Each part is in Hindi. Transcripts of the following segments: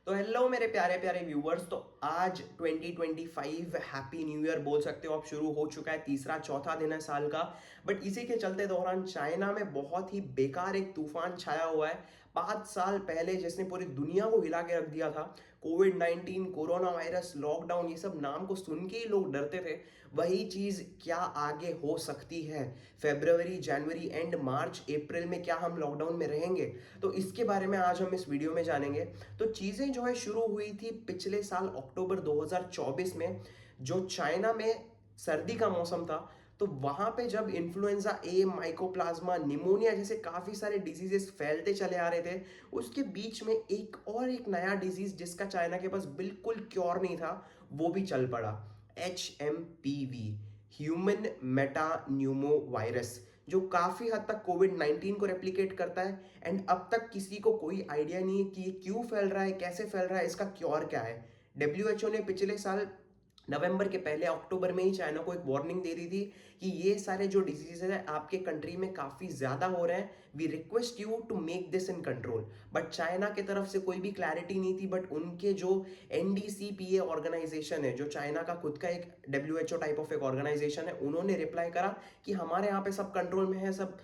तो हेलो मेरे प्यारे प्यारे व्यूवर्स। तो आज 2025 हैप्पी न्यू ईयर बोल सकते हो। अब शुरू हो चुका है, तीसरा चौथा दिन है साल का। बट इसी के चलते दौरान चाइना में बहुत ही बेकार एक तूफान छाया हुआ है। 5 साल पहले जिसने पूरी दुनिया को हिला के रख दिया था, कोविड-19, कोरोना वायरस, लॉकडाउन, ये सब नाम को सुन के ही लोग डरते थे। वही चीज क्या आगे हो सकती है? फरवरी, जनवरी एंड मार्च, अप्रैल में क्या हम लॉकडाउन में रहेंगे? तो इसके बारे में आज हम इस वीडियो में जानेंगे। तो चीजें जो है शुरू हुई थी पिछले साल अक्टूबर 2024 में, जो चाइना में सर्दी का मौसम था। तो वहां पे जब इन्फ्लुएंजा ए, माइकोप्लाज्मा, निमोनिया जैसे काफी सारे डिजीजेस फैलते चले आ रहे थे, उसके बीच में एक नया डिजीज जिसका चाइना के पास बिल्कुल क्योर नहीं था, वो भी चल पड़ा। HMPV, human Meta Numa virus, जो काफी हद तक कोविड-19 को रेप्लिकेट करता है। एंड अब तक किसी को कोई आइडिया नहीं है कि ये क्यों फैल रहा है, कैसे फैल रहा है, इसका क्योर क्या है। WHO ने पिछले साल नवंबर के पहले अक्टूबर में ही चाइना को एक वार्निंग दे दी थी कि ये सारे जो डिजीजेज है आपके कंट्री में काफी ज्यादा हो रहे हैं, we request you to make this in control. But China की तरफ से कोई भी क्लैरिटी नहीं थी। बट उनके जो NDCPA ऑर्गेनाइजेशन है, जो चाइना का खुद का एक WHO टाइप ऑफ एक ऑर्गेनाइजेशन है, उन्होंने रिप्लाई करा कि हमारे यहाँ पे सब कंट्रोल में है, सब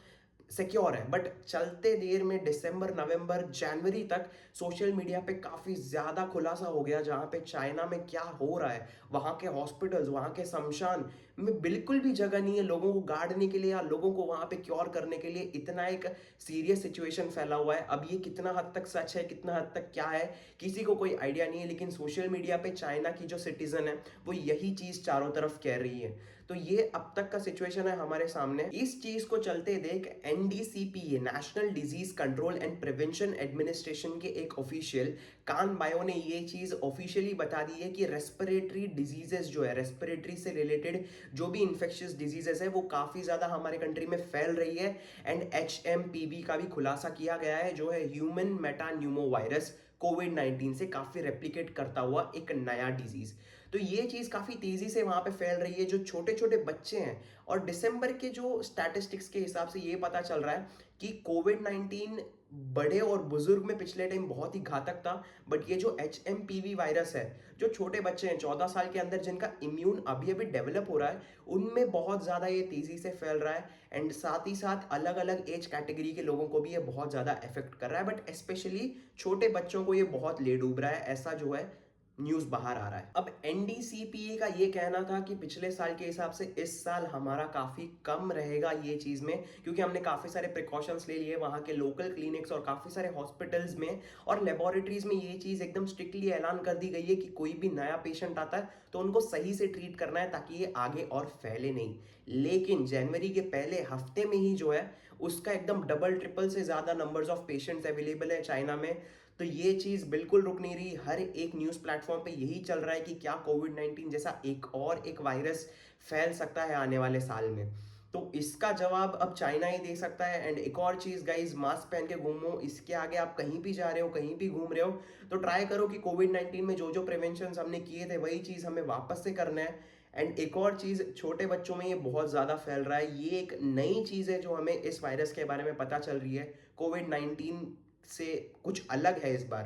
सिक्योर है। बट चलते देर में दिसंबर, नवंबर, जनवरी तक सोशल मीडिया पे काफी ज्यादा खुलासा हो गया, जहां पे चाइना में क्या हो रहा है, वहां के हॉस्पिटल्स, वहां के शमशान में बिल्कुल भी जगह नहीं है लोगों को गाड़ने के लिए या लोगों को वहां पे क्योर करने के लिए। इतना एक सीरियस सिचुएशन फैला हुआ है। अब ये कितना हद तक सच है, कितना हद तक क्या है, किसी को कोई आइडिया नहीं है। लेकिन सोशल मीडिया पे चाइना की जो सिटीजन है वो यही चीज चारों तरफ कह रही है। तो ये अब तक का सिचुएशन है हमारे सामने। इस चीज को चलते देख NDCPA, national disease control and prevention administration के एक ऑफिशियल कान बायो ने ये चीज ऑफिशियली बता दी है कि रेस्पिरेटरी डिजीजेस जो है, रेस्पिरेटरी से रिलेटेड जो भी इंफेक्शियस डिजीजेस है, वो काफी ज्यादा हमारे कंट्री में फैल रही है। एंड HMPV का भी खुलासा किया गया है, जो है ह्यूमन मेटा न्यूमो वायरस, कोविड-19 से काफी रेप्लिकेट करता हुआ एक नया डिजीज। तो ये चीज काफी तेजी से वहां पे फैल रही है। जो छोटे छोटे बच्चे हैं, और दिसंबर के जो स्टैटिस्टिक्स के हिसाब से ये पता चल रहा है कि कोविड-19 बड़े और बुजुर्ग में पिछले टाइम बहुत ही घातक था। बट ये जो HMPV वायरस है, जो छोटे बच्चे हैं 14 साल के अंदर, जिनका इम्यून अभी अभी डेवलप हो रहा है, उनमें बहुत ज्यादा ये तेजी से फैल रहा है। एंड साथ ही साथ अलग अलग एज कैटेगरी के लोगों को भी ये बहुत ज्यादा इफेक्ट कर रहा है। बट स्पेशली छोटे बच्चों को ये बहुत ले डूब रहा है, ऐसा जो है न्यूज बाहर आ रहा है। अब NDCPA का ये कहना था कि पिछले साल के हिसाब से इस साल हमारा काफी कम रहेगा ये चीज में, क्योंकि हमने काफी सारे प्रिकॉशंस ले लिए वहां के लोकल क्लिनिक्स और काफी सारे हॉस्पिटल्स में और लेबोरेटरीज में। ये चीज एकदम स्ट्रिक्टली ऐलान कर दी गई है कि कोई भी नया पेशेंट आता है तो उनको सही से ट्रीट करना है, ताकि ये आगे और फैले नहीं। लेकिन जनवरी के पहले हफ्ते में ही जो है उसका एकदम डबल ट्रिपल से ज्यादा नंबर्स ऑफ पेशेंट्स अवेलेबल है चाइना में। तो ये चीज बिल्कुल रुक नहीं रही। हर एक न्यूज प्लेटफॉर्म पे यही चल रहा है कि क्या कोविड-19 जैसा एक वायरस फैल सकता है आने वाले साल में। तो इसका जवाब अब चाइना ही दे सकता है। एंड एक और चीज गाइज, मास्क पहन के घूमो। इसके आगे आप कहीं भी जा रहे हो, कहीं भी घूम रहे हो, तो ट्राई करो कि कोविड-19 में जो जो प्रिवेंशन हमने किए थे वही चीज हमें वापस से करना है। एंड एक और चीज, छोटे बच्चों में ये बहुत ज्यादा फैल रहा है। ये एक नई चीज है जो हमें इस वायरस के बारे में पता चल रही है। कोविड-19 से कुछ अलग है इस बार।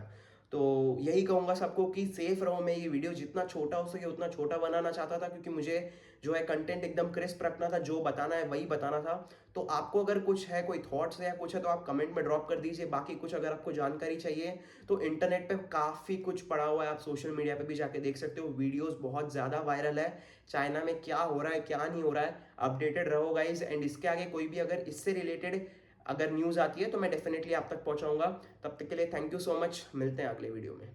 तो यही कहूंगा सबको कि सेफ रहो। मैं ये वीडियो जितना छोटा हो सके उतना छोटा बनाना चाहता था, क्योंकि मुझे जो है कंटेंट एकदम क्रिस्प रखना था, जो बताना है वही बताना था। तो आपको अगर कुछ है, कोई थॉट्स है या कुछ है, तो आप कमेंट में ड्रॉप कर दीजिए। बाकी कुछ अगर आपको जानकारी चाहिए तो इंटरनेट पे काफ़ी कुछ पड़ा हुआ है, आप सोशल मीडिया पे भी जाके देख सकते हो। वीडियोस बहुत ज़्यादा वायरल है, चाइना में क्या हो रहा है क्या नहीं हो रहा है। अपडेटेड रहो गाइज। एंड इसके आगे कोई भी अगर इससे रिलेटेड अगर न्यूज़ आती है तो मैं डेफिनेटली आप तक पहुंचाऊंगा। तब तक के लिए थैंक यू सो मच। मिलते हैं अगले वीडियो में।